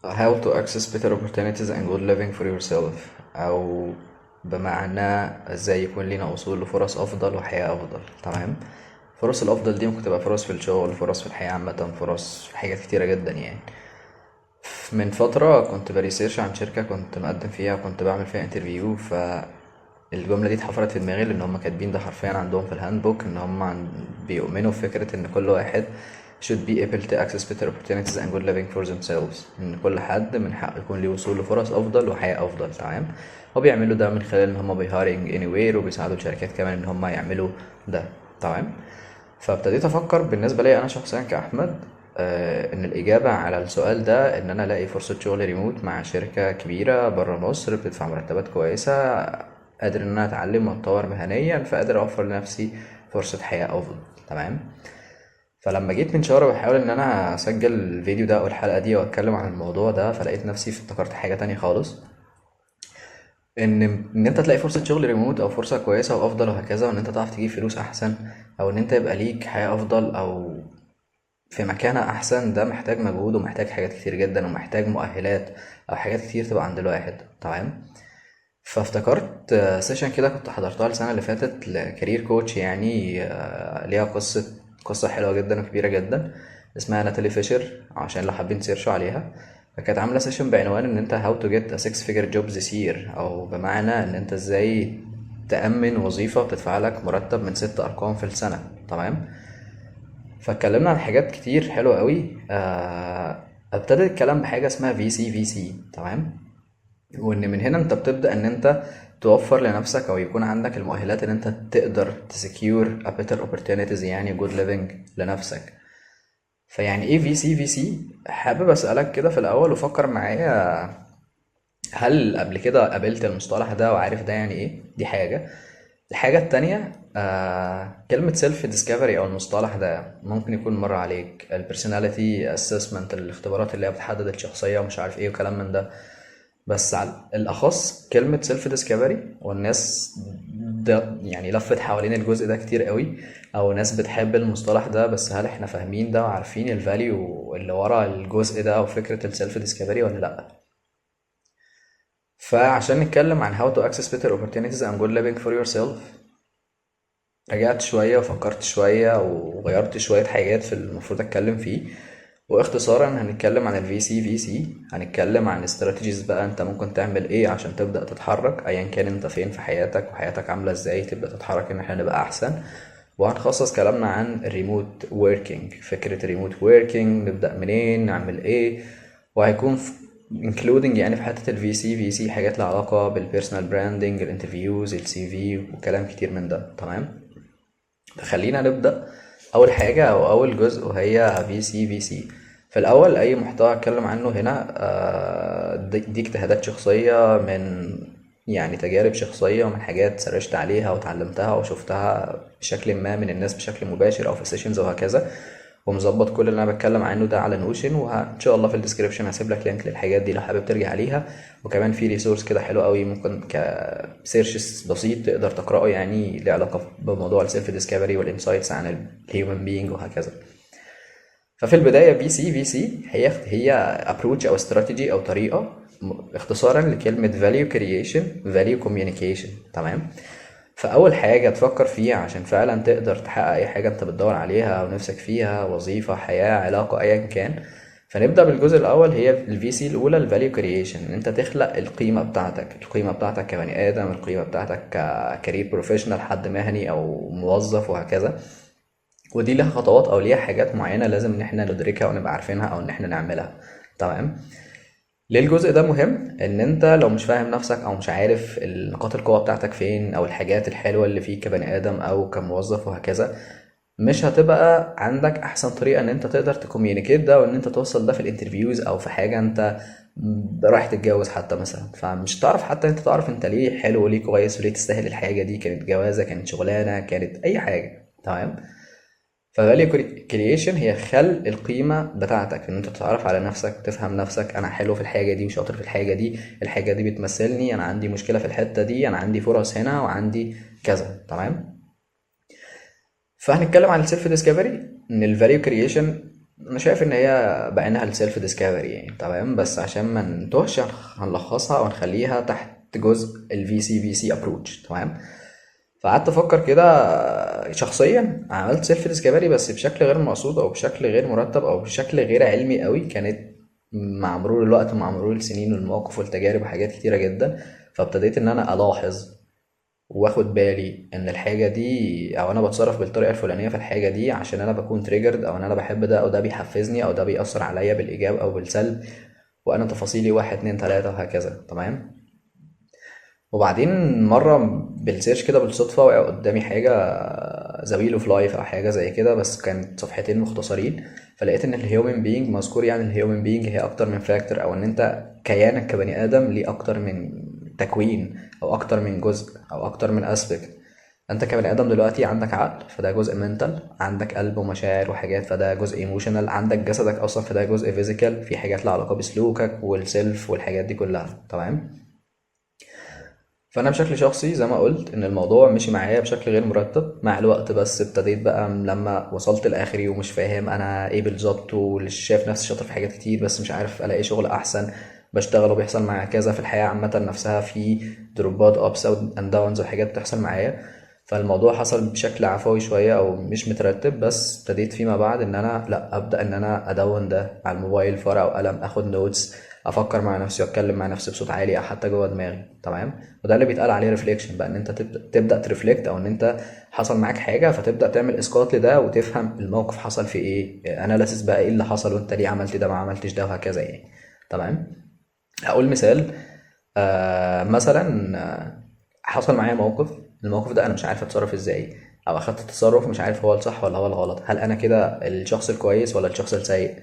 how to access better opportunities and good living for yourself، او بمعنى ازاي يكون لينا وصول لفرص افضل وحياة افضل. تمام. فرص الافضل دي ممكن تبقى فرص في الشغل، فرص في الحياة عامة، فرص في حاجات كتيرة جدا يعني. من فترة كنت بريسيرش عن شركة كنت مقدم فيها وكنت بعمل فيها انترفيو، فالجملة دي اتحفرت في دماغي لان هم كاتبين ده حرفيا عندهم في الهاند بوك، ان هم بيؤمنوا بفكرة ان كل واحد should be able to access better opportunities and good living for themselves، ان كل حد من حقه يكون ليه وصول لفرص افضل وحياة افضل. تمام. وبيعملوا ده من خلال ان هم بيهارينج anywhere، وبيساعدوا الشركات كمان ان هم يعملوا ده. تمام. فابتديت افكر بالنسبه لي انا شخصيا كاحمد، ان الاجابه على السؤال ده ان انا الاقي فرصه شغل ريموت مع شركه كبيره بره مصر بتدفع مرتبات كويسه، قادر ان انا اتعلم واتطور مهنيا، فقادر اوفر لنفسي فرصه حياه افضل. تمام. فلما جيت من شهر بحاول ان انا اسجل الفيديو ده او الحلقه دي واتكلم عن الموضوع ده، فلقيت نفسي افتكرت حاجه تانية خالص، ان انت تلاقي فرصه شغل ريموت او فرصه كويسه وافضل وهكذا، وان انت تعرف تجيب فلوس احسن، او ان انت يبقى ليك حياه افضل او في مكانة أحسن، ده محتاج مجهود ومحتاج حاجات كتير جدا ومحتاج مؤهلات أو حاجات كتير تبقى عند الواحد. تمام. فافتكرت سيشن كده كنت حضرتها السنة اللي فاتت لكارير كوتش يعني، ليها قصة حلوة جدا وكبيرة جدا، اسمها ناتالي فيشر، عشان لو حابين تسيرشوا عليها. فكانت عاملة سيشن بعنوان ان انت how to get a six figure job this year، او بمعنى ان انت ازاي تأمن وظيفة بتدفع لك مرتب من 6 أرقام في السنة. تمام. فاتكلمنا عن حاجات كتير حلوة قوي. ابتدى الكلام بحاجة اسمها في سي. تمام. وان من هنا انت بتبدأ ان انت توفر لنفسك او يكون عندك المؤهلات ان انت تقدر تسكيور a better opportunities، يعني good living لنفسك. فيعني ايه في سي؟ حابب اسألك كده في الاول وفكر معايا، هل قبل كده قابلت المصطلح ده وعارف ده يعني ايه؟ دي حاجة. الحاجة التانية، كلمة سيلف ديسكفري أو المصطلح ده ممكن يكون مر عليك، البرسوناليتي اسسمنت، الاختبارات اللي هي بتحدد الشخصية ومش عارف ايه وكلام من ده. بس على الأخص كلمة سيلف ديسكفري، والناس ده يعني لفت حوالين الجزء ده كتير قوي، أو ناس بتحب المصطلح ده، بس هل احنا فاهمين ده وعارفين الفاليو اللي ورا الجزء ده أو فكرة السيلف ديسكفري ولا لأ؟ فعشان نتكلم عن how to access better opportunities and good living for yourself، رجعت شوية وفكرت شوية وغيرت شوية حاجات في المفروض اتكلم فيه. واختصارا هنتكلم عن الفي سي، هنتكلم عن استراتيجيز بقى انت ممكن تعمل ايه عشان تبدأ تتحرك ايا كان انت فين في حياتك وحياتك عاملة ازاي، تبدأ تتحرك ان احنا نبقى احسن. وهنخصص كلامنا عن الريموت ووركينج، فكرة الريموت ووركينج، نبدأ منين، نعمل ايه. وهيكون including يعني في حتة الفي سي حاجات لها علاقة بالبيرسونال براندنج، الانترفيوز، السي في، وكلام كتير من ده. تمام. فخلينا نبدأ. أول حاجة أو أول جزء وهي في سي. في الأول أي محتوى أتكلم عنه هنا، دي اجتهادات شخصية من يعني تجارب شخصية ومن حاجات سرشت عليها وتعلمتها وشفتها بشكل ما من الناس بشكل مباشر أو في سيشنز وهكذا، ومظبط كل اللي انا بتكلم عنه ده على نوشن، وان شاء الله في الديسكريبشن هسيب لك لينك للحاجات دي لو حابب ترجع ليها. وكمان في ريسورس كده حلو قوي ممكن كسيرش بسيط تقدر تقراه، يعني له علاقه بموضوع السيلف ديسكفري والانسايتس عن الهيومن بينج وهكذا. ففي البدايه في سي هي ابروتش او استراتيجي او طريقه، اختصارا لكلمه فاليو كرييشن فاليو كوميونيكيشن. تمام. فأول حاجة تفكر فيها عشان فعلا تقدر تحقق أي حاجة أنت بتدور عليها أو نفسك فيها، وظيفة، حياة، علاقة، أيا كان. فنبدأ بالجزء الأول، هي الفي سي الأولى، الفاليو كرييشن، إن أنت تخلق القيمة بتاعتك كبني آدم، القيمة بتاعتك ككارير بروفيشنال، حد مهني أو موظف وهكذا. ودي لها خطوات أو ليها حاجات معينة لازم إن احنا ندركها ونبقى عارفينها أو إن احنا نعملها. تمام. ليه الجزء ده مهم؟ ان انت لو مش فاهم نفسك او مش عارف نقاط القوة بتاعتك فين او الحاجات الحلوة اللي فيك كبني ادم او كموظف وهكذا، مش هتبقى عندك احسن طريقة ان انت تقدر تكوميونيكيت ده وان انت توصل ده في الانترفيوز او في حاجة انت رايح تتجوز حتى مثلا، فمش تعرف حتى انت تعرف انت ليه حلو وليه كويس وليه تستاهل الحاجة دي، كانت جوازة، كانت شغلانة، كانت اي حاجة. تمام. فالفاليو كرييشن هي خلق القيمة بتاعتك، ان انت تتعرف على نفسك، تفهم نفسك، انا حلو في الحاجة دي وشاطر في الحاجة دي، الحاجة دي بتمثلني، انا عندي مشكلة في الحتة دي، انا عندي فرص هنا وعندي كذا. تمام. فهنتكلم عن السيلف ديسكفري، ان الفاليو كرييشن انا شايف ان هي بعينها السيلف ديسكفري يعني، تمام، بس عشان ما نتوهش هنلخصها او نخليها تحت جزء الفي سي في سي ابروتش، تمام. فقعدت افكر كده شخصيا، عملت سيلف ديسكفري بس بشكل غير مقصود او بشكل غير مرتب او بشكل غير علمي قوي. كانت مع مرور الوقت ومع مرور السنين والمواقف والتجارب وحاجات كتيرة جدا، فابتديت ان انا الاحظ واخد بالي ان الحاجة دي او انا بتصرف بالطريقة الفلانية في الحاجة دي عشان انا بكون تريجرد، او ان انا بحب ده، او ده بيحفزني، او ده بيأثر عليا بالايجاب او بالسلب، وانا تفاصيلي واحد اتنين تلاتة وهكذا، تمام. وبعدين مرة بالسيرش كده بالصدفة وقع قدامي حاجة ذا ويل اوف لايف او حاجة زي كده، بس كانت صفحتين مختصرين. فلقيت ان الهيومن بينج مذكور، يعني الهيومن بينج هي اكتر من فاكتور، او ان انت كيانك كبني ادم ليه اكتر من تكوين، او اكتر من جزء، او اكتر من اسبكت. انت كبني ادم دلوقتي عندك عقل، فده جزء منتال، عندك قلب ومشاعر وحاجات، فده جزء ايموشنال، عندك جسدك اصلا، فده جزء فيزيكال، في حاجات لها علاقة بسلوكك والسيلف والحاجات دي كلها، تمام. فانا بشكل شخصي زي ما قلت ان الموضوع مشي معايا بشكل غير مرتب مع الوقت، بس ابتديت بقى لما وصلت لاخري ومش فاهم انا ايه بالظبط، وشايف نفسي شاطر في حاجات كتير بس مش عارف الاقي شغل احسن، بشتغل وبيحصل معايا كذا في الحياة عامة نفسها، في دروبات ابس اند داونز وحاجات بتحصل معايا. فالموضوع حصل بشكل عفوي شوية او مش مترتب، بس ابتديت فيما بعد ان انا لا ابدا ان انا ادون ده على الموبايل في ورقة وقلم، اخد نوتس، افكر مع نفسي واتكلم مع نفسي بصوت عالي او حتى جوه دماغي، تمام. وده اللي بيتقال عليه ريفليكشن بقى، ان انت تبدا ترفلكت، او ان انت حصل معاك حاجه فتبدا تعمل اسقاط لده وتفهم الموقف حصل في ايه، اناليسيس بقى ايه اللي حصل وانت ليه عملت ده ما عملتش ده وهكذا يعني، تمام. هقول مثال. مثلا حصل معايا موقف، الموقف ده انا مش عارف اتصرف ازاي، او اخدت تصرف مش عارف هو الصح ولا هو الغلط، هل انا كده الشخص الكويس ولا الشخص السيء.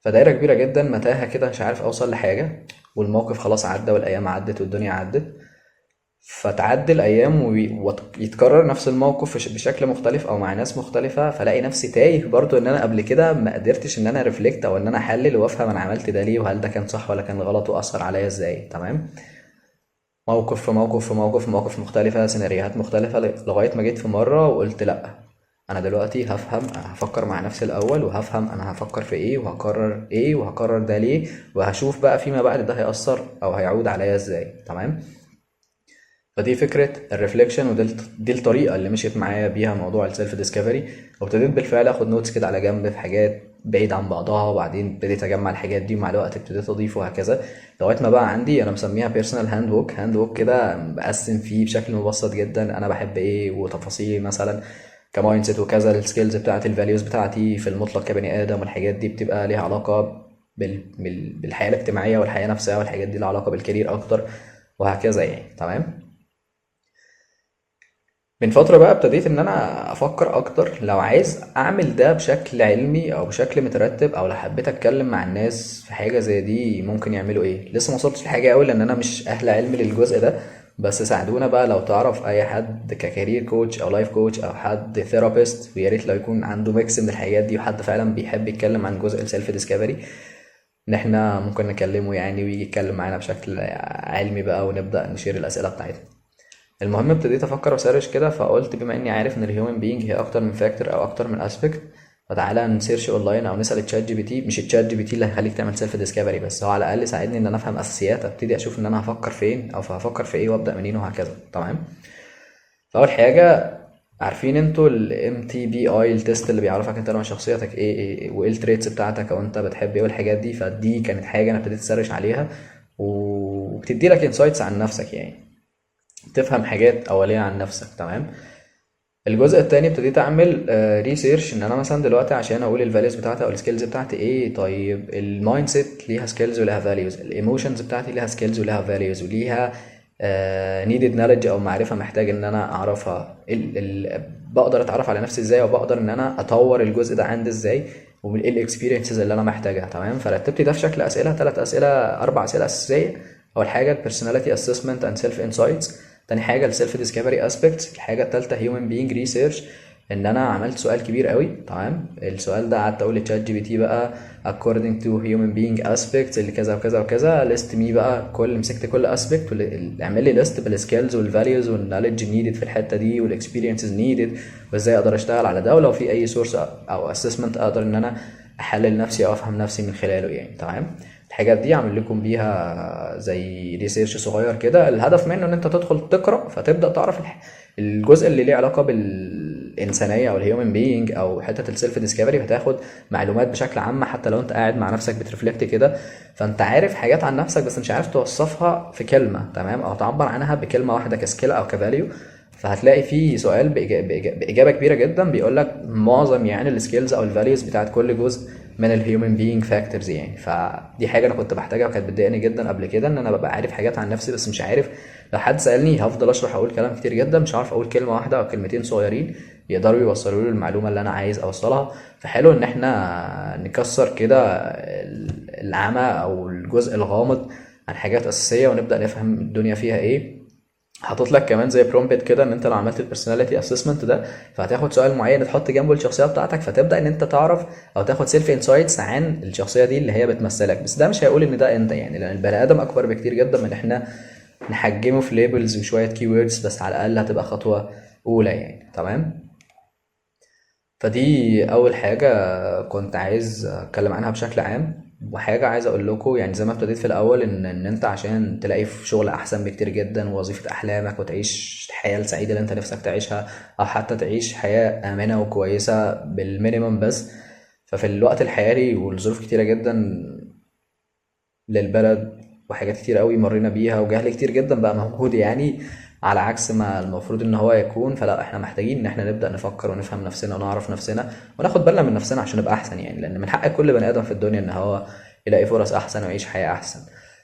فدايرة كبيرة جدا، متاهة كده، مش عارف اوصل لحاجة. والموقف خلاص عدى والايام عدت والدنيا عدت، فتعدي الايام ويتكرر نفس الموقف بشكل مختلف او مع ناس مختلفة، فلاقي نفسي تايه برضو، ان انا قبل كده ما قدرتش ان انا ريفلكت او ان انا احلل وافهم انا عملت ده ليه، وهل ده كان صح ولا كان غلط، واثر عليا ازاي، تمام. موقف في موقف في موقف في مواقف مختلفة، سيناريوهات مختلفة، لغاية ما جيت في مرة وقلت لأ، أنا دلوقتي هفهم، أنا هفكر مع نفسي الأول وهفهم أنا هفكر في إيه وهقرر إيه وهقرر ده ليه، وهشوف بقى فيما بعد ده هيأثر أو هيعود عليا إزاي، تمام. فدي فكرة الريفليكشن، دي الطريقة اللي مشيت معايا بيها موضوع السيلف ديسكفري. وابتديت بالفعل اخد نوتس كده على جنب في حاجات بعيد عن بعضها، وبعدين ابتديت اجمع الحاجات دي، ومع الوقت ابتديت اضيف وهكذا، لغايه ما بقى عندي انا مسميها بيرسونال هاند بوك كده، بقسم فيه بشكل مبسط جدا انا بحب ايه وتفاصيلي مثلا كمايند سيت وكذا، السكيلز بتاعتي، الفاليوز بتاعتي في المطلق كبني ادم، والحاجات دي بتبقى ليها علاقه بالحياه الاجتماعيه والحياه نفسها، والحاجات دي لها علاقه بالكارير اكتر وهكذا يعني، تمام. من فترة بقى ابتديت ان انا افكر اكتر لو عايز اعمل ده بشكل علمي او بشكل مترتب، او لو حبيت اتكلم مع الناس في حاجة زي دي ممكن يعملوا ايه. لسه ما وصلتش لحاجة قوي لان انا مش اهل علم للجزء ده، بس ساعدونا بقى لو تعرف اي حد ككارير كوتش او لايف كوتش او حد ثيرابيست، ويا ريت لو يكون عنده ميكس من الحاجات دي، وحد فعلا بيحب يتكلم عن جزء السيلف ديسكفري، ان احنا ممكن نكلمه يعني ويجي يتكلم معانا بشكل علمي بقى، ونبدأ نشير الاسئلة بتاعتنا. المهم ابتديت افكر وسرش كده، فقلت بما اني عارف ان الهيومن بينج هي اكتر من فاكتور او اكتر من اسبكت، فتعالى نسيرش اونلاين او نسال تشات جي بي تي. مش التشات جي بي تي اللي هيخليك تعمل سيلف ديسكفري، بس هو على الاقل ساعدني ان انا افهم اساسيات، ابتدي اشوف ان انا هفكر فين او هفكر في ايه وابدا منين وهكذا، تمام. فاول حاجه، عارفين انتوا الام تي بي اي، التيست اللي بيعرفك انت نوع شخصيتك ايه وايه التريتس بتاعتك او انت بتحب ايه والحاجات دي، فدي كانت حاجه انا ابتديت اسرش عليها، وبتدي لك انسايتس عن نفسك يعني، تفهم حاجات أولية عن نفسك، تمام. الجزء التاني ابتديت أعمل ريسيرش، إن أنا مثلا دلوقتي عشان أقول الفاليوز بتاعتي أو السكيلز بتاعتي إيه، طيب المايند سيت ليها سكيلز وليها فاليوز، الإيموشنز بتاعتي ليها سكيلز وليها فاليوز، وليها نيدد نوليدج أو معرفة محتاج إن أنا أعرفها، بقدر أتعرف على نفسي إزاي، وبقدر إن أنا أطور الجزء ده عندي إزاي، وإيه الإكسبيرينسز اللي أنا محتاجها، تمام. فرتبت ده في شكل أسئلة، 3 أسئلة، 4 أسئلة أساسية. أول حاجة البيرسوناليتي أسسمنت أند سيلف انسايتس، تاني حاجه السيلف ديسكفري اسبيكتس، الحاجه التالته هيومن بينج ريسيرش. ان انا عملت سؤال كبير قوي، تمام. السؤال ده قعدت اقول لتشات جي بي تي بقى according to human being aspects اللي كذا وكذا وكذا، ليست مي بقى، مسكت كل اسبيكت اعمل لي ليست بالسكيلز والفاليوز والنولج نيدد في الحته دي والاكسبيرينسز نيدد، وازاي اقدر اشتغل على ده، ولو في اي سورس او اسسمنت اقدر ان انا احلل نفسي او افهم نفسي من خلاله يعني. تمام. الحاجات دي اعمل لكم بيها زي ريسيرش صغير كده، الهدف منه ان انت تدخل تقرا فتبدا تعرف الجزء اللي ليه علاقه بالانسانيه او الهيومن بينج او حته السيلف ديسكفري، فتاخد معلومات بشكل عام حتى لو انت قاعد مع نفسك بترفلكت كده، فانت عارف حاجات عن نفسك بس مش عارف توصفها في كلمه، تمام، او تعبر عنها بكلمه واحده كسكيل او كفاليو. فهتلاقي في سؤال بإجابة كبيرة جدا بيقول لك معظم يعني السكيلز او الفاليوز بتاعت كل جزء من الهيومن بينج فاكتورز يعني. فدي حاجة انا كنت بحتاجها وكانت بتضايقني جدا قبل كده، ان انا ببقى عارف حاجات عن نفسي بس مش عارف. لو حد سألني هفضل اشرح اقول كلام كتير جدا، مش عارف اقول كلمة واحدة او كلمتين صغيرين يقدروا يوصلوا لي المعلومة اللي انا عايز اوصلها. فحلو ان احنا نكسر كده العمى او الجزء الغامض عن حاجات اساسية ونبدأ نفهم الدنيا فيها ايه. حاطط لك كمان زي برومبت كده ان انت لو عملت البرسوناليتي اسسمنت ده فهتاخد سؤال معين تحط جنبه الشخصيه بتاعتك، فتبدا ان انت تعرف او تاخد سيلف انسايتس عن الشخصيه دي اللي هي بتمثلك. بس ده مش هيقول ان ده انت يعني، لان البني ادم اكبر بكتير جدا من احنا نحجمه في ليبلز وشويه كي ووردز، بس على الاقل هتبقى خطوه اولى يعني. تمام. فدي اول حاجه كنت عايز اتكلم عنها بشكل عام. وحاجه عايز اقول لكم يعني زي ما ابتديت في الاول ان انت عشان تلاقي في شغل احسن بكتير جدا ووظيفه احلامك وتعيش الحياه السعيده اللي انت نفسك تعيشها، او حتى تعيش حياه امنه وكويسه بالمينيمم بس، ففي الوقت الحالي والظروف كتيره جدا للبلد وحاجات كتير قوي مرينا بيها وجهل كتير جدا بقى موجود يعني، على عكس ما المفروض ان هو يكون. فلا احنا محتاجين ان احنا نبدأ نفكر ونفهم نفسنا ونعرف نفسنا وناخد بالنا من نفسنا عشان نبقى احسن يعني، لان من حق كل بني ادم في الدنيا ان هو يلاقي فرص احسن ويعيش حياة احسن.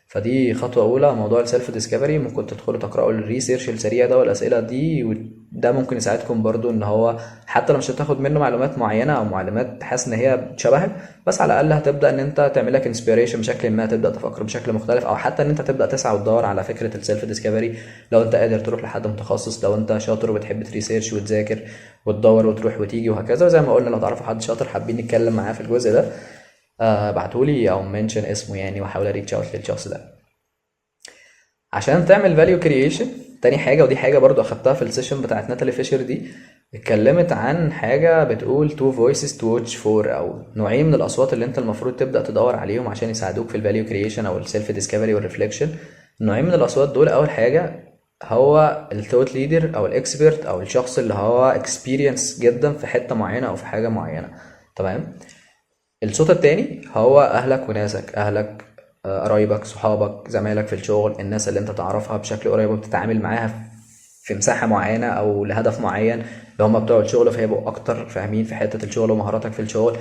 فدي خطوة أولى، موضوع السيلف ديسكفري. ممكن تدخلوا تقرأوا الريسيرش السريع ده والأسئلة دي، وده ممكن يساعدكم برضو إن هو حتى لو مش هتاخد منه معلومات معينة أو معلومات حاسس إن هي شبهك، بس على الأقل هتبدأ إن أنت تعمل لك انسبيريشن بشكل ما، تبدأ تفكر بشكل مختلف، أو حتى إن أنت تبدأ تسعى وتدور على فكرة السيلف ديسكفري. لو أنت قادر تروح لحد متخصص، لو أنت شاطر وبتحب تريسيرش وتذاكر وتدور وتروح وتيجي وهكذا. وزي ما قلنا لو تعرفوا حد شاطر حابين نتكلم معاه في الجزء ده، ابعتولي أو منشن اسمه يعني وأحاول أريتش أوت للشخص ده. عشان تعمل فاليو كرييشن، تاني حاجة ودي حاجة برضو أخدتها في السيشن بتاعت ناتالي فيشر دي، اتكلمت عن حاجة بتقول two voices to watch for، أو نوعين من الأصوات اللي أنت المفروض تبدأ تدور عليهم عشان يساعدوك في الفاليو كرييشن أو السيلف ديسكفري والريفليكشن. النوعين من الأصوات دول، أول حاجة هو الثوت ليدر أو الإكسبرت أو الشخص اللي هو اكسبيرينس جدا في حتة معينة أو في حاجة معينة. تمام. الصوت التاني هو اهلك وناسك، اهلك، قرايبك، صحابك، زمايلك في الشغل، الناس اللي انت تعرفها بشكل قريب وبتتعامل معاها في مساحة معينة او لهدف معين. لو هم بتوع الشغل فهيبقوا اكتر فاهمين في حتة الشغل ومهاراتك في الشغل.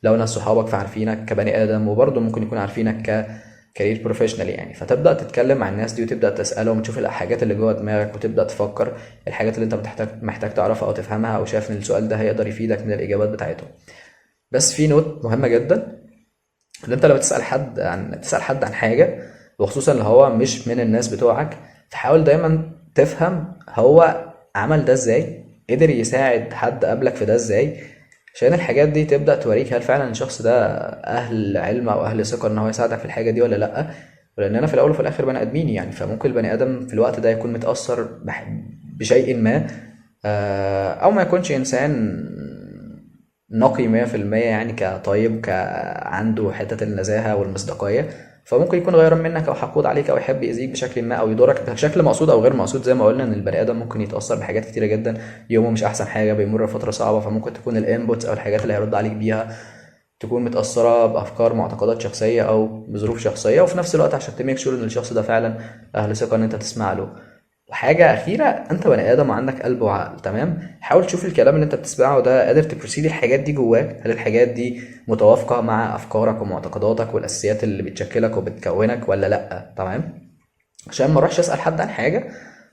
لو ناس صحابك فعارفينك كبني ادم، وبرضه ممكن يكون عارفينك كارير بروفيشنال يعني. فتبدأ تتكلم مع الناس دي وتبدأ تسألهم وتشوف الحاجات اللي جوه دماغك وتبدأ تفكر الحاجات اللي انت محتاج تعرفها او تفهمها، او شايف ان السؤال ده هيقدر يفيدك من الاجابات بتاعتهم. بس في نوت مهمة جدا، ان انت لما تسأل حد عن حاجة، وخصوصا اللي هو مش من الناس بتوعك، تحاول دايما تفهم هو عمل ده ازاي، قدر يساعد حد قبلك في ده ازاي، عشان الحاجات دي تبدأ توريك هل فعلا الشخص ده اهل علم او اهل ثقة ان هو يساعدك في الحاجة دي ولا لا. ولاننا في الاول وفي الاخر بني ادمين يعني، فممكن البني ادم في الوقت ده يكون متأثر بشيء ما، او ما يكونش انسان نقي 100% يعني، كطيب عنده حتة النزاهة والمصداقية، فممكن يكون غيران منك او حقود عليك او يحب يأذيك بشكل ما او يضرك بشكل مقصود او غير مقصود. زي ما قلنا ان البني ادم ممكن يتأثر بحاجات كتيرة جدا، يومه مش احسن حاجة، بيمر فترة صعبة، فممكن تكون الانبوتس او الحاجات اللي هيرد عليك بيها تكون متأثرة بأفكار معتقدات شخصية أو بظروف شخصية. وفي نفس الوقت عشان تميك شور إن الشخص ده فعلا أهل ثقة إن أنت تسمع له. وحاجة أخيرة، أنت بني آدم وعندك قلب وعقل، تمام؟ حاول تشوف الكلام اللي أنت بتسمعه ده قادر تبروسيد الحاجات دي جواك، هل الحاجات دي متوافقة مع أفكارك ومعتقداتك والأساسيات اللي بتشكلك وبتكونك ولا لأ. تمام؟ عشان ما اروحش اسال حد عن حاجه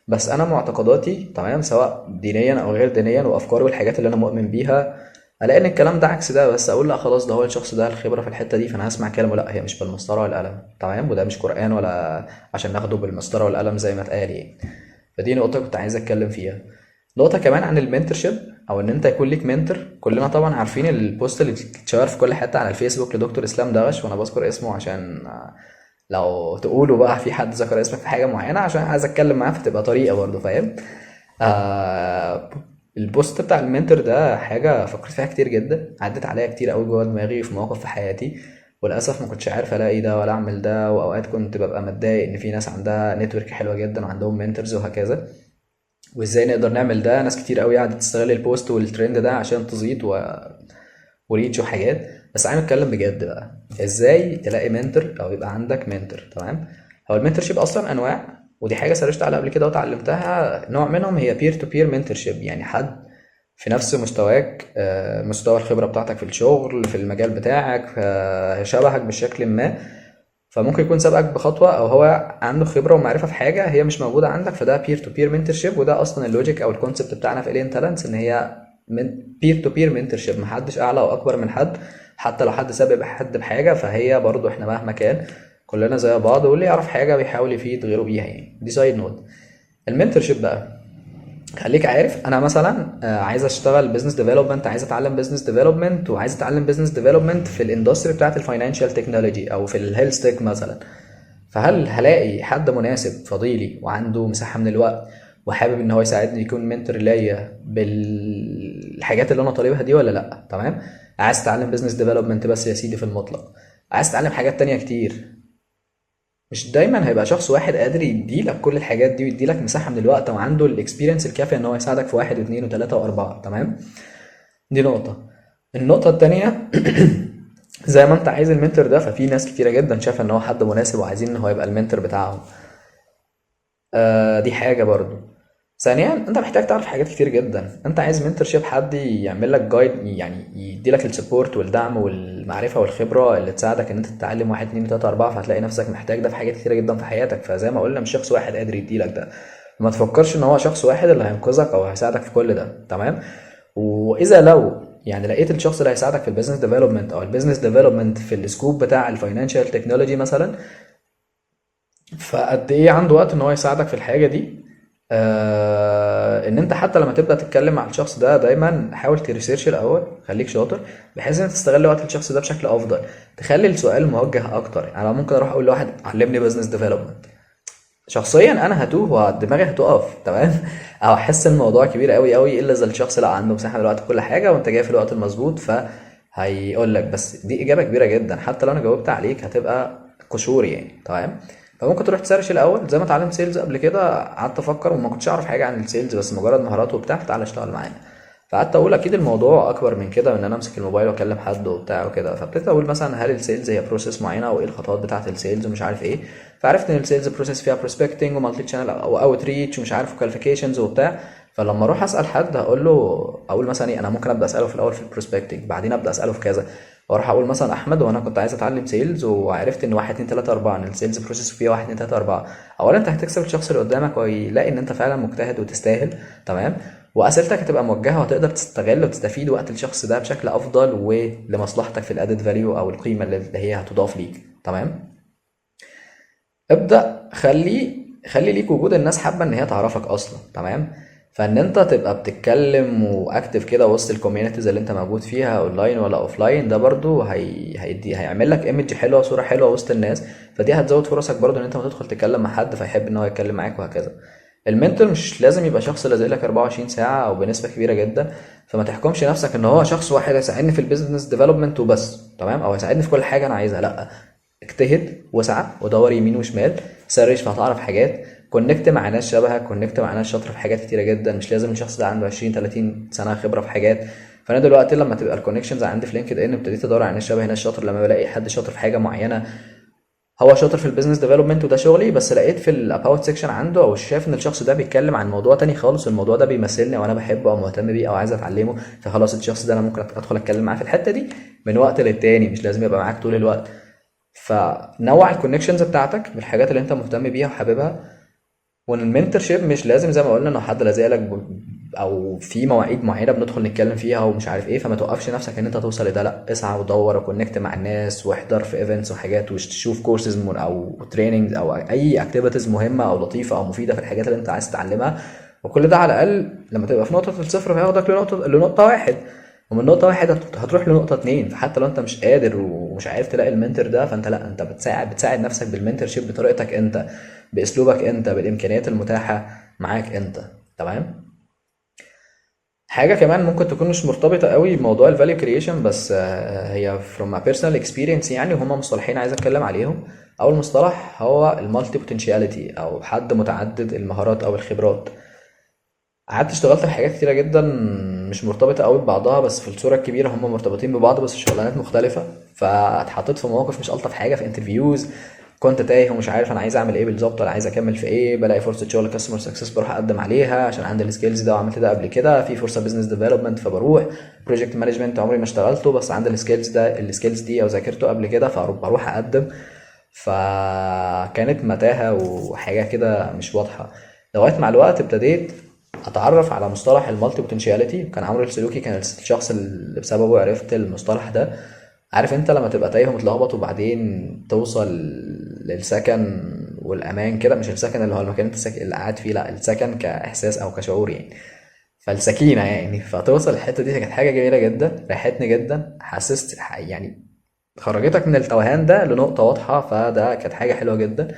بس انا معتقداتي تمام، سواء دينيا او غير دينيا، وافكاري والحاجات اللي انا مؤمن بيها، الاقي ان الكلام ده عكس ده، بس اقول لا خلاص ده هو الشخص ده الخبره في الحته دي فانا هسمع كلامه. لا، هي مش بالمسطره والقلم، تمام؟ وده مش قران ولا عشان ناخده بالمسطره والقلم زي ما اتقال يعني. فدي نقطه كنت عايز اتكلم فيها. نقطه كمان عن المنتورشيب، او ان انت يكون ليك منتور. كلنا طبعا عارفين البوست اللي بتتشهر في كل حته على الفيسبوك لدكتور اسلام دغش، وانا بذكر اسمه عشان لو تقولوا بقى في حد ذكر اسمك في حاجه معينه، عشان عايز اتكلم معاه فتبقى طريقه برضه، فاهم؟ آه البوست بتاع المنتور ده حاجة فكرت فيها كتير جدا، عدت عليا كتير قوي جوه دماغي في مواقف في حياتي، وللأسف ما كنتش عارف ألاقي ده ولا أعمل ده، وأوقات كنت ببقى متضايق إن في ناس عندها نتورك حلوة جدا وعندهم منتورز وهكذا، وإزاي نقدر نعمل ده. ناس كتير قوي قعدت تستغل البوست والترند ده عشان تزيد وريتش وحاجات. بس عايز اتكلم بجد بقى، ازاي تلاقي منتور او يبقى عندك منتور؟ تمام. هو المنتور شيب اصلا انواع، ودي حاجه سرشت عليها قبل كده وتعلمتها. نوع منهم هي بير تو بير منتور شيب، يعني حد في نفس مستواك، مستوى الخبره بتاعتك في الشغل في المجال بتاعك، شبهك بشكل ما، فممكن يكون سابقك بخطوه، او هو عنده خبره ومعرفه في حاجه هي مش موجوده عندك، فده بير تو بير منتور شيب. وده اصلا اللوجيك او الكونسبت بتاعنا في الين تالنتس، ان هي من بير تو بير منتورشيب، محدش اعلى او اكبر من حد. حتى لو حد سابق حد بحاجه، فهي برضو احنا مهما كان كلنا زي بعض، واللي يعرف حاجه بيحاول يفيد غيره بيها. يعني دي سايد نوت. المنتورشيب بقى، خليك عارف انا مثلا عايز اشتغل بزنس ديفلوبمنت، عايز اتعلم بزنس ديفلوبمنت، وعايز اتعلم بزنس ديفلوبمنت في الاندستري بتاعت الفاينانشال تكنولوجي او في الهيلث تك مثلا. فهل هلاقي حد مناسب فضيلي وعنده مساحة من الوقت وحابب ان هو يساعدني يكون منتور ليا بالحاجات اللي انا طالبها دي ولا لا؟ تمام. عايز تتعلم بزنس ديفلوبمنت بس يا سيدي في المطلق، عايز تتعلم حاجات تانية كتير، مش دايما هيبقى شخص واحد قادر يديلك كل الحاجات دي ويديلك مساحة من الوقت وعنده الاكسبيرينس الكافية ان هو يساعدك في واحد واثنين وثلاثة واربعة. تمام. دي نقطة. النقطة التانية زي ما انت عايز المنتور ده، ففي ناس كتيرة جدا شايفة ان هو حد مناسب وعايزين ان هو يبقى المنتور بتاعهم. دي حاجة برضو. ثانيا انت محتاج تعرف حاجات كتير جدا. انت عايز منتور شيب، حد يعمل لك جايد، يعني يدي لك السبورت والدعم والمعرفة والخبرة اللي تساعدك ان انت تتعلم واحد اتنين تلاتة اربعة، فهتلاقي نفسك محتاج ده في حاجات كتيرة جدا في حياتك. فزي ما قلنا مش شخص واحد قادر يدي لك ده، ما تفكرش ان هو شخص واحد اللي هينقذك او هيساعدك في كل ده. تمام. واذا لو يعني لقيت الشخص اللي هيساعدك في البيزنس ديفلوبمنت او البيزنس ديفلوبمنت في السكوب بتاع الفاينانشال تكنولوجي مثلا، فقد ايه عنده وقت ان هو يساعدك في الحاجه دي. ان انت حتى لما تبدا تتكلم مع الشخص ده دايما حاول تريسيرش الاول، خليك شاطر بحيث ان انت تستغل وقت الشخص ده بشكل افضل، تخلي السؤال موجه اكتر. يعني انا ممكن اروح اقول لواحد علمني بزنس ديفلوبمنت، شخصيا انا هتوه ودماغي هتقف. تمام. او احس الموضوع كبير قوي قوي، الا اذا الشخص لا عنده مساحه من الوقت في كل حاجه وانت جاي في الوقت المظبوط، فهيقول لك. بس دي اجابه كبيره جدا، حتى لو انا جاوبت عليك هتبقى قشور يعني. تمام. فممكن تروح تسرش الاول زي ما اتعلمت سيلز قبل كده، قعدت افكر وما كنتش اعرف حاجه عن السيلز، بس مجرد مهارات وبتاع، تعالى اشتغل معانا. فقعدت اقول اكيد الموضوع اكبر من كده، من ان انا امسك الموبايل واكلم حد وبتاع وكده. فابتديت اقول مثلا هل السيلز هي بروسيس معينه وايه الخطوات بتاعه السيلز ومش عارف ايه. فعرفت ان السيلز بروسيس فيها بروسبكتنج ومالتي شانل او اوت ريتش ومش عارف كواليفيكيشنز وبتاع. فلما اروح اسال حد هقول له، اقول مثلا ايه، انا ممكن ابدا اساله في الاول في البروسبكتنج، بعدين ابدا اساله في كذا، واروح اقول مثلا احمد وانا كنت عايز اتعلم سيلز وعرفت ان 1 2 3 4 ان السيلز بروسيس فيها 1 2 3 4. اولا انت هتكسب الشخص اللي قدامك ويلاقي ان انت فعلا مجتهد وتستاهل. تمام. واسئلتك هتبقى موجهه وهتقدر تستغل وتستفيد وقت الشخص ده بشكل افضل ولمصلحتك في الادد فاليو او القيمه اللي هي هتضاف ليك. تمام. ابدا خلي ليك وجود الناس حابه ان هي تعرفك اصلا. تمام. فان انت تبقى بتتكلم واكتف كده وسط الكوميونيتيز اللي انت موجود فيها اونلاين ولا اوفلاين، ده برضو هيعمل لك ايمج حلوه وصوره حلوه وسط الناس، فدي هتزود فرصك برضو ان انت ما تدخل تتكلم مع حد فيحب ان هو يتكلم معاك وهكذا. المنتور مش لازم يبقى شخص لازق لك 24 ساعه او بنسبه كبيره جدا، فما تحكمش نفسك ان هو شخص واحد هيساعدني في البيزنس ديفلوبمنت وبس. تمام. او هيساعدني في كل حاجه انا عايزها، لا. اجتهد واسعى ودور يمين وشمال، سرش فهتعرف حاجات، كونكت مع ناس شبهك، كونكت مع ناس شاطره في حاجات كتيره جدا. مش لازم الشخص ده عنده 20 30 سنه خبره في حاجات. فانا دلوقتي لما تبقى الكونكشنز عندي في لينكد ان ابتديت ادور على ناس شبه ناس شاطر. لما بلاقي حد شاطر في حاجه معينه، هو شاطر في البيزنس ديفلوبمنت وده شغلي، بس لقيت في الاباوت سيكشن عنده او شايف ان الشخص ده بيتكلم عن موضوع تاني خالص، الموضوع ده بيمثلني او انا بحبه او مهتم بيه او عايز اتعلمه، فخلاص الشخص ده انا ممكن ادخل اتكلم معاه في الحته دي من وقت للتاني، مش لازم يبقى معاك طول الوقت. فنوع الكونكشنز بتاعتك بالحاجات اللي انت مهتم بيها وحاببها. والمنتور شيب مش لازم زي ما قلنا انه حد لازق لك او في مواعيد معينه بندخل نتكلم فيها ومش عارف ايه، فما توقفش نفسك ان انت توصل لده. لا، اسعى ودور وكونكت مع الناس واحضر في ايفنتس وحاجات وتشوف كورسز او تريننجز او اي اكتيفيتيز مهمه او لطيفه او مفيده في الحاجات اللي انت عايز تتعلمها. وكل ده على الاقل لما تبقى في نقطه الصفر هياخدك لنقطه واحد، ومن نقطة واحد هتروح لنقطة اتنين. فحتى لو انت مش قادر ومش عارف تلاقي المنتور ده، فانت لا، انت بتساعد نفسك بالمنتور شيب بطريقتك انت، باسلوبك انت، بالامكانيات المتاحة معاك انت. تمام. حاجة كمان ممكن تكون مش مرتبطة قوي بموضوع الفاليو كرييشن، بس هي from a personal experience يعني، وهما مصطلحين عايز اتكلم عليهم. اول مصطلح هو المالتي بوتنشاليتي، او حد متعدد المهارات او الخبرات. قعدت اشتغلت في حاجات كتيرة جدا مش مرتبطة قوي ببعضها، بس في الصورة الكبيرة هما مرتبطين ببعض بس شغلانات مختلفة. فاتحطيت في مواقف مش ألطف حاجة في انترفيوز، كنت تايه ومش عارف انا عايز اعمل ايه بالظبط ولا عايز اكمل في ايه. بلاقي فرصه شغل كاستمر سكسس بروح اقدم عليها عشان عندي السكيلز ده وعملت ده قبل كده. في فرصه بزنس ديفلوبمنت فبروح. بروجكت مانجمنت عمري ما اشتغلته بس عندي السكيلز دي او ذاكرته قبل كده فبروح اقدم. فكانت متاهه وحاجه كده مش واضحه، لغايه مع الوقت ابتديت اتعرف على مصطلح المالتي بوتنشاليتي. كان عمرو السلوكي كان الشخص اللي بسببه عرفت المصطلح ده. عارف انت لما تبقى تايه ومتلخبط وبعدين توصل للسكن والامان كده، مش السكن اللي هو المكان اللي قاعد فيه، لا السكن كاحساس او كشعور يعني، فالسكينه يعني. فتوصل الحته دي كانت حاجه جميله جدا، ريحتني جدا، حسست يعني خرجتك من التوهان ده لنقطه واضحه، فده كانت حاجه حلوه جدا.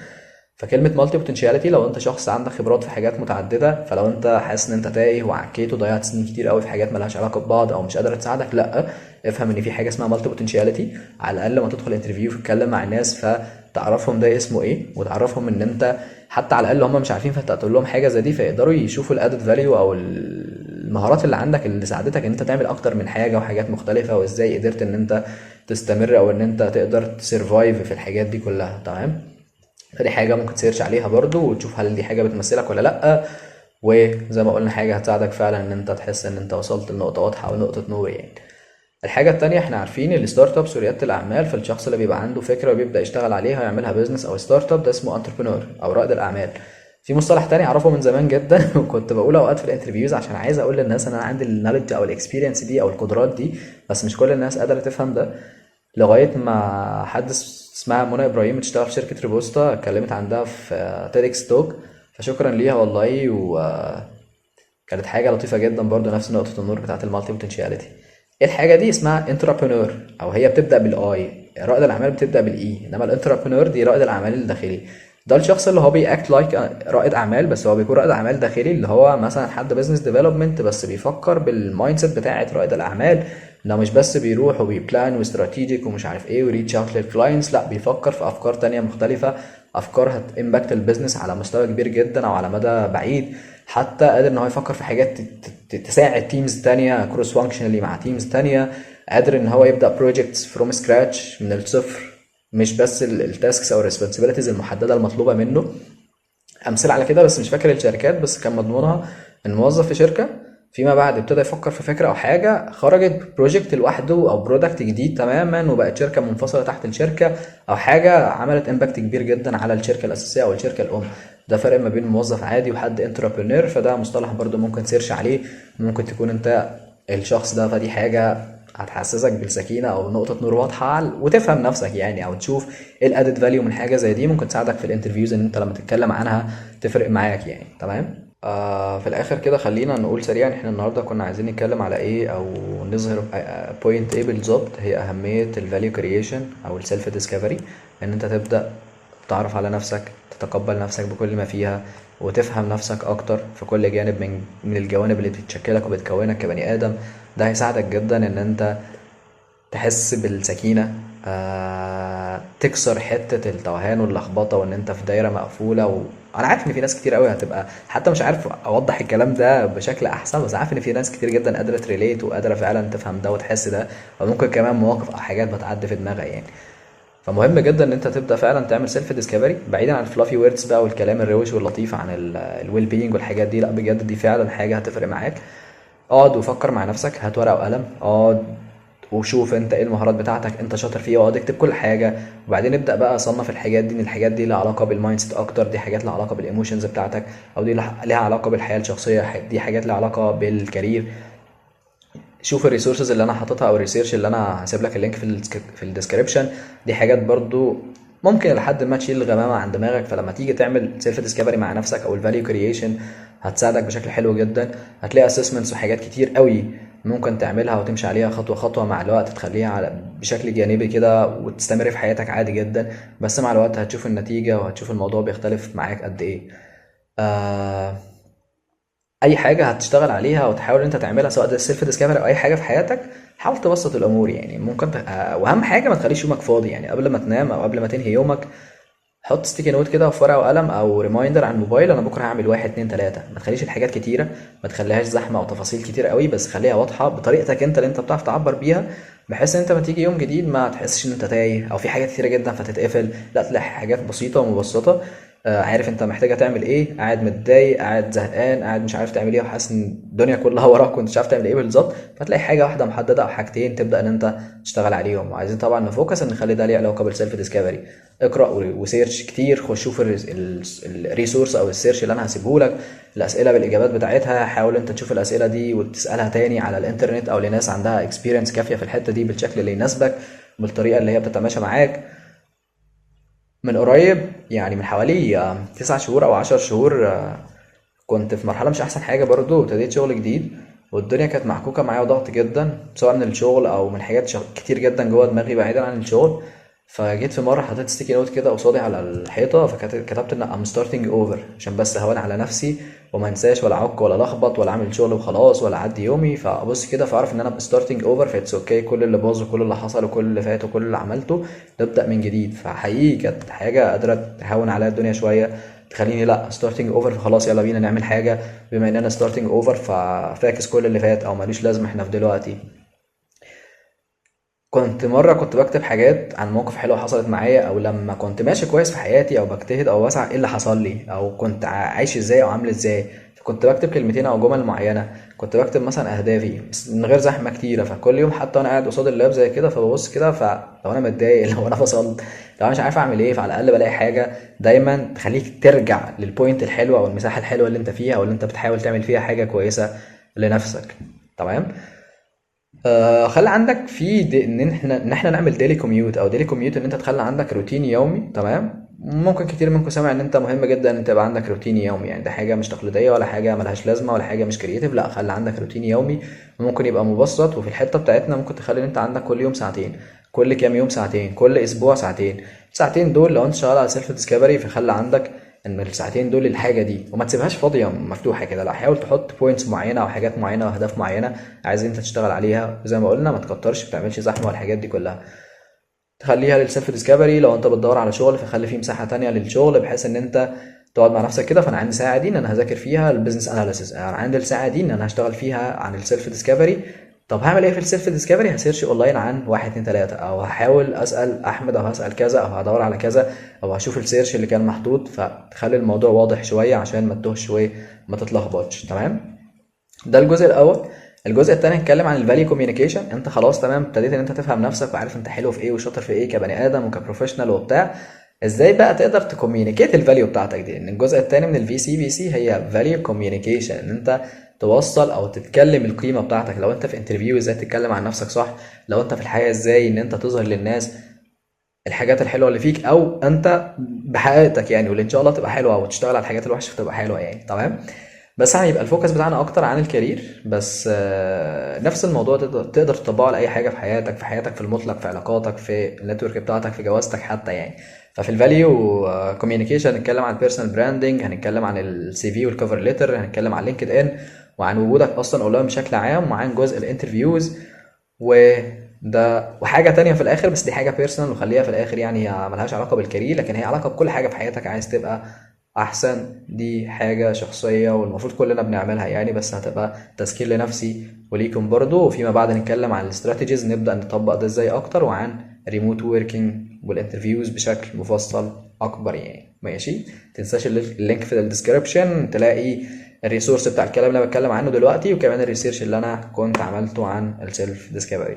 فكلمة مالتي بوتنشاليتي، لو انت شخص عندك خبرات في حاجات متعددة، فلو انت حاسس ان انت تايه وعكيت وضيعت سنين كتير قوي في حاجات ملهاش علاقة ببعض او مش قادرة تساعدك، لا، افهم ان في حاجة اسمها مالتي بوتنشاليتي. على الاقل ما تدخل انترفيو وتتكلم مع الناس فتعرفهم ده اسمه ايه، وتعرفهم ان انت حتى على الاقل هم مش عارفين، فانت تقول لهم حاجة زي دي فيقدروا يشوفوا الادد فاليو او المهارات اللي عندك اللي ساعدتك ان انت تعمل اكتر من حاجة وحاجات مختلفة، وازاي قدرت ان انت تستمر او ان انت تقدر تسرفايف في الحاجات دي كلها. تمام. فدي حاجة ممكن تسيرش عليها برضو وتشوف هل دي حاجة بتمثلك ولا لأ. وزي ما قلنا حاجة هتساعدك فعلا ان انت تحس ان انت وصلت لنقطة واضحة او نقطة نور يعني. الحاجة التانية، احنا عارفين الستارت ابس وريادة الأعمال، فالشخص اللي بيبقى عنده فكرة وبيبدأ يشتغل عليها ويعملها بيزنس أو ستارت اب ده اسمه انتربرنور أو رائد الأعمال. في مصطلح تاني أعرفه من زمان جدا وكنت بقوله أوقات في الانترفيوز عشان عايز أقول للناس إن أنا عندي النولج أو الإكسبيرينس دي أو القدرات دي، بس مش كل الناس قادرة تفهم ده. لغاية ما حد اسمها منى إبراهيم بتشتغل في شركة ريبوستا اتكلمت عندها في تيدكس توك، فشكرا ليها والله. وكانت حاجة لطيفة جدا برضو، نفس نقطة النور بتاعت المالتي بوتنشاليتي. الحاجة دي اسمها انتربرنور، أو هي بتبدأ بالآي. رائد الأعمال بتبدأ بالإي، إنما الانتربرنور دي رائد الأعمال الداخلي. ده الشخص اللي هو بيأكت لايك رائد أعمال، بس هو بيكون رائد أعمال داخلي، اللي هو مثلا حد بزنس ديفلوبمنت بس بيفكر بالمايند سيت بتاعت رائد الأعمال. انه مش بس بيروح وبيبلان واستراتيجيك ومش عارف ايه وريتش اوت للكلاينتس، لا بيفكر في افكار تانية مختلفة، افكار هتمباكت البيزنس على مستوى كبير جدا او على مدى بعيد. حتى قادر ان هو يفكر في حاجات تساعد تيمز تانية كروس فانكشنالي مع تيمز تانية. قادر ان هو يبدا بروجكتس فروم سكراتش من الصفر، مش بس التاسكس او الريسبونسبيلتيز المحدده المطلوبه منه. امثله على كده بس مش فاكر الشركات، بس كان مضمونها ان موظف في شركه فيما بعد ابتدى يفكر في فكره او حاجه خرجت بروجكت لوحده او برودكت جديد تماما وبقت شركه منفصله تحت الشركه، او حاجه عملت امباكت كبير جدا على الشركه الاساسيه او الشركه الام. ده فرق ما بين موظف عادي وحد انتربرينور، فده مصطلح برضو ممكن تسيرش عليه. ممكن تكون انت الشخص ده، فدي حاجه هتحسسك بالسكينه او نقطه نور واضحه وتفهم نفسك يعني، او تشوف ايه الادد فاليو من حاجه زي دي، ممكن تساعدك في الانترفيوز ان انت لما تتكلم عنها تفرق معاك يعني. تمام. في الاخر كده خلينا نقول سريعا احنا النهارده كنا عايزين نتكلم على ايه او نظهر بوينت ايه بالظبط، هي اهميه الفاليو كرييشن او السيلف ديسكفري. ان انت تبدا تعرف على نفسك، تتقبل نفسك بكل ما فيها، وتفهم نفسك اكتر في كل جانب من الجوانب اللي بتشكلك وبتكونك كبني ادم. ده هيساعدك جدا ان انت تحس بالسكينة، تكسر حتة التوهان واللخبطة وان انت في دايرة مقفولة. وانا عارف ان في ناس كتير قوي هتبقى حتى مش عارف اوضح الكلام ده بشكل احسن، بس عارف ان في ناس كتير جدا قادرة تريليت وقادرة فعلا تفهم ده وتحس ده، وممكن كمان مواقف او حاجات بتعدي في دماغها يعني. فمهم جدا ان انت تبدا فعلا تعمل سيلف ديسكفري بعيدا عن الفلافي ووردز بقى والكلام الروش واللطيف عن الويل بينج والحاجات دي. لا بجد دي فعلا حاجه هتفرق معاك. اقعد وفكر مع نفسك، هات ورقه وقلم، اقعد وشوف انت ايه المهارات بتاعتك انت شاطر فيها، واقعد اكتب كل حاجه. وبعدين ابدا بقى اصنف الحاجات دي، ان الحاجات دي لها علاقه بالمايند سيت اكتر، دي حاجات لها علاقه بالايموشنز بتاعتك، او دي لها علاقه بالحياه الشخصيه، دي حاجات لها علاقه بالكارير. شوف الريسورسز اللي انا حاططها او الريسيرش اللي انا هسيب لك اللينك في الديسكريبشن. دي حاجات برضو ممكن لحد ما تشيل الغمامه عن دماغك، فلما تيجي تعمل سيلف ديسكفري مع نفسك او الفاليو كرييشن هتساعدك بشكل حلو جدا. هتلاقي اسسمنتس وحاجات كتير قوي ممكن تعملها وتمشي عليها خطوه خطوه مع الوقت، تخليها بشكل جانبي كده وتستمر في حياتك عادي جدا. بس مع الوقت هتشوف النتيجه وهتشوف الموضوع بيختلف معاك قد ايه. آه اي حاجه هتشتغل عليها وتحاول انت تعملها، سواء ده السيلف ديسكفري او اي حاجه في حياتك، حاول تبسط الامور. يعني ممكن واهم حاجه ما تخليش يومك فاضي. يعني قبل ما تنام او قبل ما تنهي يومك، حط ستيكي نوت كده في ورقه وقلم او ريمايندر على الموبايل: انا بكره هعمل واحد اتنين تلاته. ما تخليش الحاجات كتيره، ما تخليهاش زحمه او تفاصيل كتير قوي، بس خليها واضحه بطريقتك انت اللي انت بتعرف تعبر بيها، بحيث ان انت ما تيجي يوم جديد ما تحسش ان انت تايه او في حاجات كتيره جدا فتتقفل. لا، تلاقي حاجات بسيطه ومبسطه. عارف انت محتاجه تعمل ايه، قاعد متضايق، قاعد زهقان، قاعد مش عارف تعمل ايه، وحاسس ان الدنيا كلها وراك وانت مش عارف تعمل ايه بالظبط، فتلاقي حاجه واحده محدده او حاجتين تبدا ان انت تشتغل عليهم. وعايزين طبعا نفوكس ان نخلي ده ليه علاقه بالسيلف ديسكفري. اقرا وسيرش كتير، خش شوف الريسورس او السيرش اللي انا هسيبه لك، الاسئله بالاجابات بتاعتها. حاول انت تشوف الاسئله دي وتسالها تاني على الانترنت او لناس عندها اكسبيرينس كافيه في الحته دي بالشكل اللي يناسبك، بالطريقه اللي هي بتتماشى معاك. من قريب، يعني من حوالي 9 شهور او 10 شهور، كنت في مرحله مش احسن حاجه برضو، ابتديت شغل جديد والدنيا كانت محكوكه معايا وضغط جدا، سواء من الشغل او من حاجات كتير جدا جوه دماغي بعيدا عن الشغل. فجيت في مره حطيت ستيكي نوت كده قصادي على الحيطه، فكتبت ان I'm starting over عشان بس اهون على نفسي وما انساش ولا اعك ولا لخبط ولا اعمل شغل وخلاص ولا اعدي يومي. فابص كده فاعرف ان انا starting over، فاتس اوكي، كل اللي باظ وكل اللي حصل وكل اللي فات وكل اللي عملته نبدا من جديد. فحقيقي كانت حاجه قادره تهون عليا الدنيا شويه، تخليني لا ستارتنج اوفر، خلاص يلا بينا نعمل حاجه. بما اننا ستارتنج اوفر ففاكس كل اللي فات او ملوش لازمه احنا في دلوقتي. كنت بكتب حاجات عن مواقف حلوه حصلت معايا، او لما كنت ماشي كويس في حياتي او بجتهد او بسعى ايه اللي حصل لي، او كنت عايش ازاي او عامل ازاي. فكنت بكتب كلمتين او جمل معينه. كنت بكتب مثلا اهدافي بس من غير زحمه كتيره، فكل يوم حتى وانا قاعد قصاد اللاب زي كده فببص كده، فلو انا متضايق لو انا فصلت، لو انا مش عارف اعمل ايه، فعلى الاقل بلاقي حاجه دايما تخليك ترجع للبوينت الحلوه او المساحه الحلوه اللي انت فيها، او اللي انت بتحاول تعمل فيها حاجه كويسه لنفسك. تمام. خلي عندك ان احنا نعمل ديلي كوميوت او ديلي كوميوت، ان انت تخلي عندك روتين يومي. تمام. ممكن كتير منكم سامع ان انت مهم جدا ان انت يبقى عندك روتين يومي، يعني ده حاجه مش تقليديه ولا حاجه ملهاش لازمه ولا حاجه مش كرييتيف. لا، خلي عندك روتين يومي. ممكن يبقى مبسط، وفي الحته بتاعتنا ممكن تخلي ان انت عندك كل يوم ساعتين، كل كام يوم ساعتين، كل اسبوع ساعتين. الساعتين دول لو انت شغال على سيلف ديسكفري فخلي عندك ان الساعتين دول الحاجه دي، وما تسيبهاش فاضيه مفتوحه كده. لا، حاول تحط بوينتس معينه او حاجات معينه واهداف معينه عايز انت تشتغل عليها. زي ما قلنا ما تكترش، ما تعملش زحمه والحاجات دي كلها. تخليها للسيلف ديسكفري. لو انت بتدور على شغل فخلي فيه مساحه تانية للشغل، بحيث ان انت تقعد مع نفسك كده: فانا عندي ساعه دي ان انا هذاكر فيها البيزنس اناليسيس، انا عندي الساعه دي ان انا هشتغل فيها عن السيلف ديسكفري. طب هعمل ايه في السيلف ديسكفري؟ هسيرش اونلاين عن واحد اتنين تلاته، او هحاول اسال احمد، او هسال كذا، او هدور على كذا، او هشوف السيرش اللي كان محطوط. فتخلي الموضوع واضح شويه عشان ما تتوهش شويه، ما تتلخبطش. تمام. ده الجزء الاول. الجزء التاني هنتكلم عن الفاليو كوميونيكيشن. انت خلاص تمام، ابتديت ان انت تفهم نفسك وعارف انت حلو في ايه وشاطر في ايه كبني ادم وكبروفيشنال وبتاع. ازاي بقى تقدر تكوميونيكيت الفاليو بتاعتك دي؟ ان الجزء التاني من الفي سي بي سي هي فاليو كوميونيكيشن، ان انت توصل او تتكلم القيمه بتاعتك. لو انت في انترفيو ازاي تتكلم عن نفسك صح، لو انت في الحياه ازاي ان انت تظهر للناس الحاجات الحلوه اللي فيك، او انت بحقيقتك يعني، واللي ان شاء الله تبقى حلوه، وتشتغل على الحاجات الوحشه فتبقى حلوه يعني. تمام. بس هيبقى الفوكس بتاعنا اكتر عن الكارير بس. نفس الموضوع تقدر تطبقه لاي حاجه في حياتك، في المطلق، في علاقاتك، في النتورك بتاعتك، في جوازتك حتى يعني. ففي الفاليو كوميونيكيشن هنتكلم عن بيرسونال براندنج، هنتكلم عن السي في والكفر ليتر، هنتكلم عن لينكد ان، وعن وجودك اصلا اونلاين بشكل عام، وعن جزء الانترفيوز. وحاجه تانية في الاخر، بس دي حاجه بيرسونال وخليها في الاخر، يعني هي ملهاش علاقه بالكارير لكن هي علاقه بكل حاجه في حياتك عايز تبقى احسن. دي حاجة شخصية والمفروض كلنا بنعملها يعني، بس هتبقى تسكيل لنفسي وليكم برضو. وفيما بعد نتكلم عن الاستراتيجيز، نبدأ نطبق ده ازاي اكتر، وعن ريموت ووركينج والانترفيوز بشكل مفصل اكبر يعني. ماشي. تنساش اللينك في الديسكريبشن، تلاقي الريسورس بتاع الكلام اللي انا بتكلم عنه دلوقتي، وكمان الريسيرش اللي انا كنت عملته عن السيلف ديسكفري.